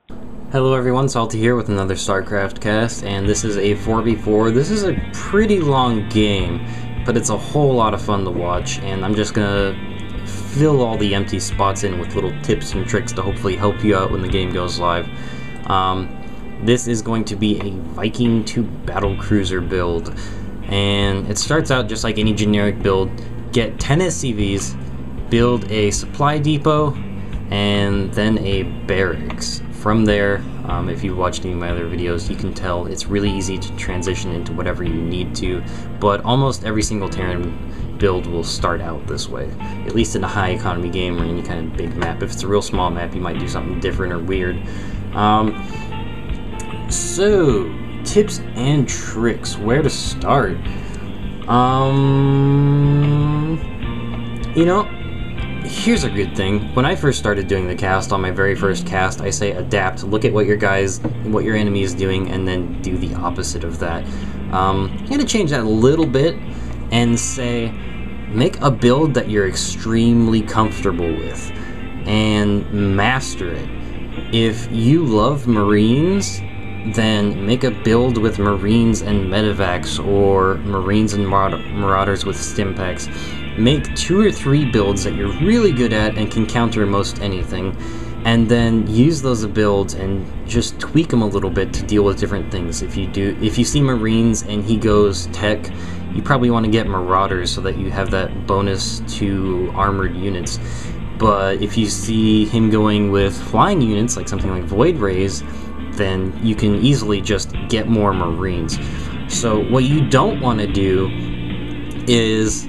Hello everyone, Salty here with another StarCraft cast, and this is a 4v4. This is a pretty long game, but it's a whole lot of fun to watch, and I'm just gonna fill all the empty spots in with little tips and tricks to hopefully help you out when the game goes live. This is going to be a Viking to battlecruiser build, and it starts out just like any generic build. Get 10 SCVs, build a supply depot, and then a barracks. From there, if you've watched any of my other videos, you can tell it's really easy to transition into whatever you need to, but almost every single Terran build will start out this way, at least in a high economy game or any kind of big map. If it's a real small map, you might do something different or weird. So, tips and tricks, where to start? Here's a good thing. When I first started doing the cast, on my very first cast, I say adapt, look at what your enemy is doing, and then do the opposite of that. I'm gonna change that a little bit and say, make a build that you're extremely comfortable with, and master it. If you love Marines, then make a build with Marines and Medivacs, or Marines and Marauders with Stimpaks. Make 2 or 3 builds that you're really good at and can counter most anything, and then use those builds and just tweak them a little bit to deal with different things. If you see Marines and he goes tech, you probably want to get Marauders so that you have that bonus to armored units. But if you see him going with flying units, like something like Void Rays, then you can easily just get more Marines. So what you don't want to do is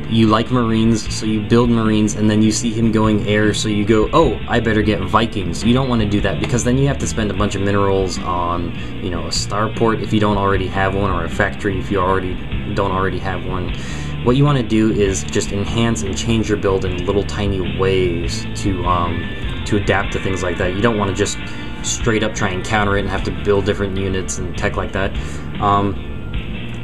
you like Marines, so you build Marines, and then you see him going air, so you go, oh, I better get Vikings. You don't want to do that, because then you have to spend a bunch of minerals on, a starport if you don't already have one, or a factory if you don't already have one. What you want to do is just enhance and change your build in little tiny ways to adapt to things like that. You don't want to just straight up try and counter it and have to build different units and tech like that.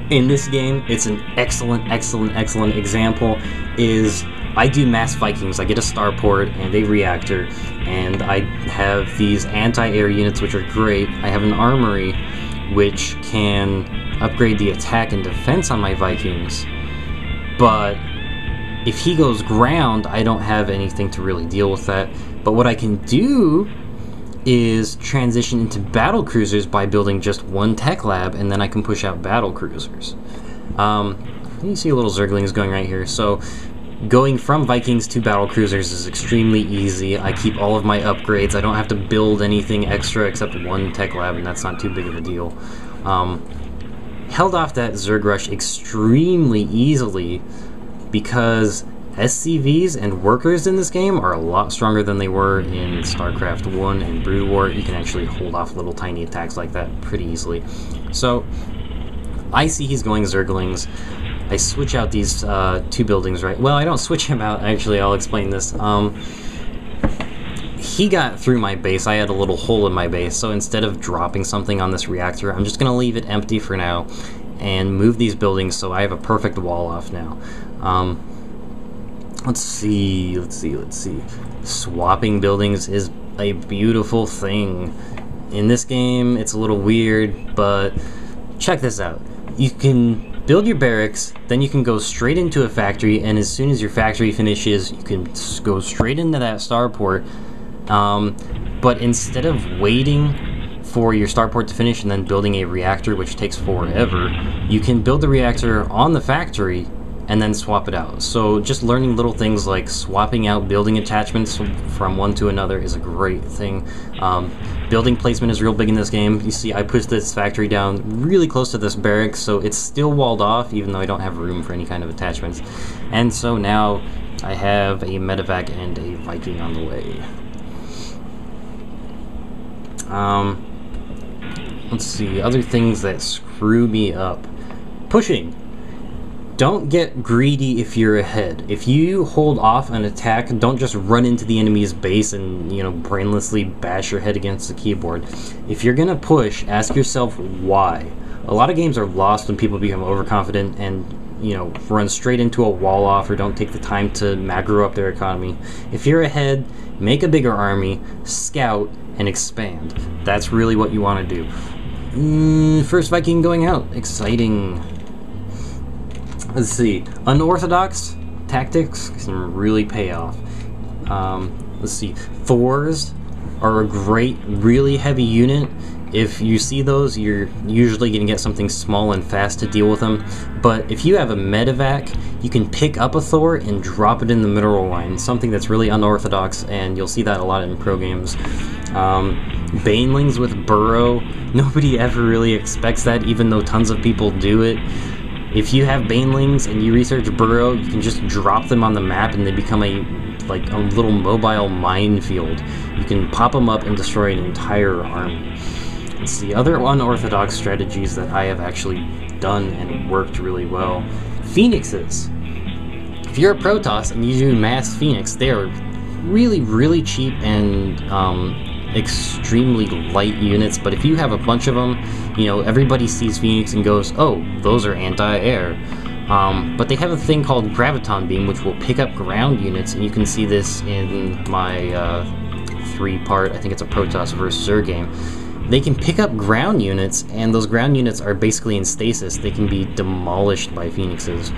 In this game, it's an excellent example. Is I do mass Vikings. I get a starport and a reactor, and I have these anti-air units, which are great. I have an armory, which can upgrade the attack and defense on my Vikings. But if he goes ground, I don't have anything to really deal with that. But what I can do is transition into battlecruisers by building just 1 tech lab, and then I can push out battlecruisers. You see little Zerglings going right here. So going from Vikings to battlecruisers is extremely easy. I keep all of my upgrades. I don't have to build anything extra except 1 tech lab, and that's not too big of a deal. Held off that Zerg rush extremely easily because SCVs and workers in this game are a lot stronger than they were in StarCraft 1 and Brood War. You can actually hold off little tiny attacks like that pretty easily. So I see he's going Zerglings. I switch out these 2 buildings, right? Well, I don't switch him out, actually. I'll explain this. He got through my base. I had a little hole in my base, so instead of dropping something on this reactor, I'm just gonna leave it empty for now and move these buildings so I have a perfect wall off now. Let's see. Swapping buildings is a beautiful thing. In this game, it's a little weird, but check this out. You can build your barracks, then you can go straight into a factory, and as soon as your factory finishes, you can go straight into that starport. But instead of waiting for your starport to finish and then building a reactor, which takes forever, you can build the reactor on the factory and then swap it out. So just learning little things like swapping out building attachments from one to another is a great thing. Building placement is real big in this game. You see I pushed this factory down really close to this barracks, so it's still walled off even though I don't have room for any kind of attachments. And so now I have a medevac and a Viking on the way. Let's see, other things that screw me up. Pushing. Don't get greedy if you're ahead. If you hold off an attack, don't just run into the enemy's base and, brainlessly bash your head against the keyboard. If you're gonna push, ask yourself why. A lot of games are lost when people become overconfident and you know, run straight into a wall off or don't take the time to macro up their economy. If you're ahead, make a bigger army, scout, and expand. That's really what you want to do. First Viking going out. Exciting. Let's see. Unorthodox tactics can really pay off. Let's see. Thors are a great, really heavy unit. If you see those, you're usually going to get something small and fast to deal with them. But if you have a medevac, you can pick up a Thor and drop it in the mineral line. Something that's really unorthodox, and you'll see that a lot in pro games. Banelings with burrow. Nobody ever really expects that, even though tons of people do it. If you have banelings and you research burrow, you can just drop them on the map and they become a little mobile minefield. You can pop them up and destroy an entire army. Let's see, other unorthodox strategies that I have actually done and worked really well. Phoenixes. If you're a Protoss and you do mass Phoenix, they are really, really cheap and extremely light units, but if you have a bunch of them, you know, everybody sees Phoenix and goes, oh, those are anti-air. But they have a thing called Graviton Beam, which will pick up ground units, and you can see this in my 3-part, I think it's a Protoss versus Zerg game. They can pick up ground units, and those ground units are basically in stasis. They can be demolished by Phoenixes.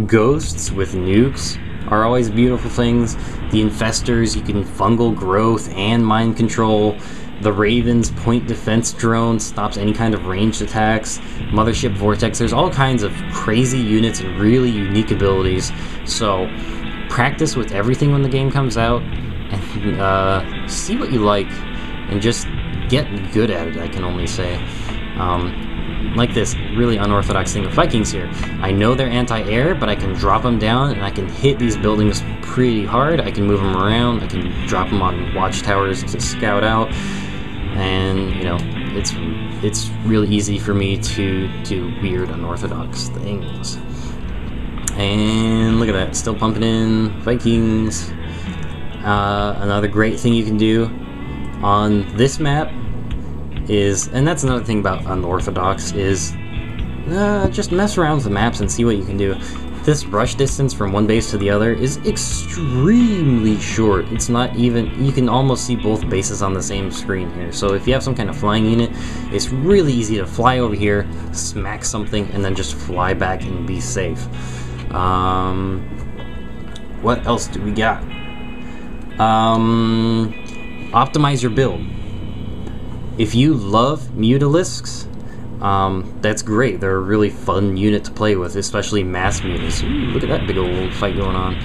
Ghosts with nukes are always beautiful things. The Infestors, you can fungal growth and mind control. The Ravens point defense drone stops any kind of ranged attacks. Mothership Vortex, there's all kinds of crazy units and really unique abilities. So practice with everything when the game comes out, and see what you like, and just get good at it, I can only say. Like this really unorthodox thing with Vikings here. I know they're anti-air, but I can drop them down and I can hit these buildings pretty hard. I can move them around, I can drop them on watchtowers to scout out, and you know, it's really easy for me to do weird unorthodox things. And look at that, still pumping in Vikings. Another great thing you can do on this map is, and that's another thing about unorthodox, is just mess around with the maps and see what you can do. This rush distance from one base to the other is extremely short. It's not even, you can almost see both bases on the same screen here. So if you have some kind of flying unit, it's really easy to fly over here, smack something, and then just fly back and be safe. What else do we got? Optimize your build. If you love Mutalisks, that's great. They're a really fun unit to play with, especially mass mutas. Ooh, look at that big old fight going on.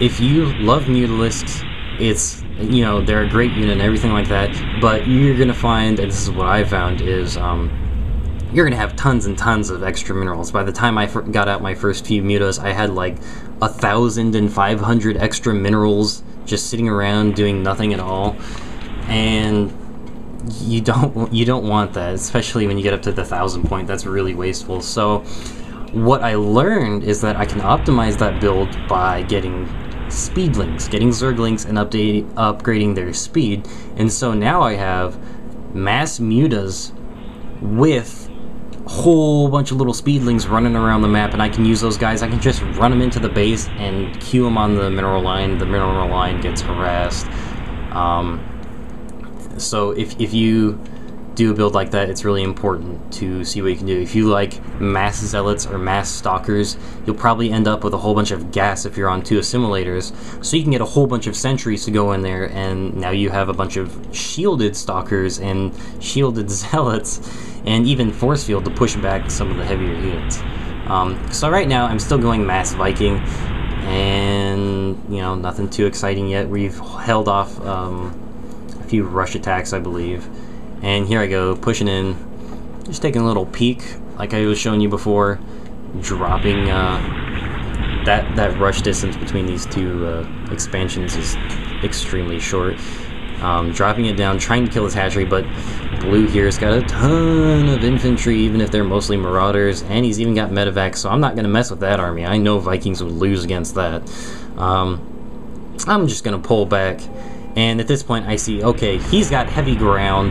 If you love Mutalisks, it's, you know, they're a great unit and everything like that, but you're gonna find, and this is what I found, is you're gonna have tons and tons of extra minerals. By the time I got out my first few mutas, I had like 1,500 extra minerals just sitting around doing nothing at all, and you don't want that, especially when you get up to the 1,000 point. That's really wasteful. So what I learned is that I can optimize that build by getting speedlings, getting zerglings, and upgrading their speed. And so now I have mass mutas with a whole bunch of little speedlings running around the map, and I can use those guys. I can just run them into the base and queue them on the mineral line. The mineral line gets harassed. So if you do a build like that, it's really important to see what you can do. If you like mass zealots or mass stalkers, you'll probably end up with a whole bunch of gas if you're on 2 assimilators. So you can get a whole bunch of sentries to go in there, and now you have a bunch of shielded stalkers and shielded zealots, and even force field to push back some of the heavier units. So right now I'm still going mass Viking, and you know, nothing too exciting yet. We've held off a few rush attacks, I believe. And here I go, pushing in, just taking a little peek, like I was showing you before, dropping that rush distance between these two expansions is extremely short. Dropping it down, trying to kill this hatchery, but Blue here's got a ton of infantry, even if they're mostly marauders, and he's even got medevac, so I'm not going to mess with that army. I know Vikings would lose against that. I'm just going to pull back, and at this point I see, okay, he's got heavy ground.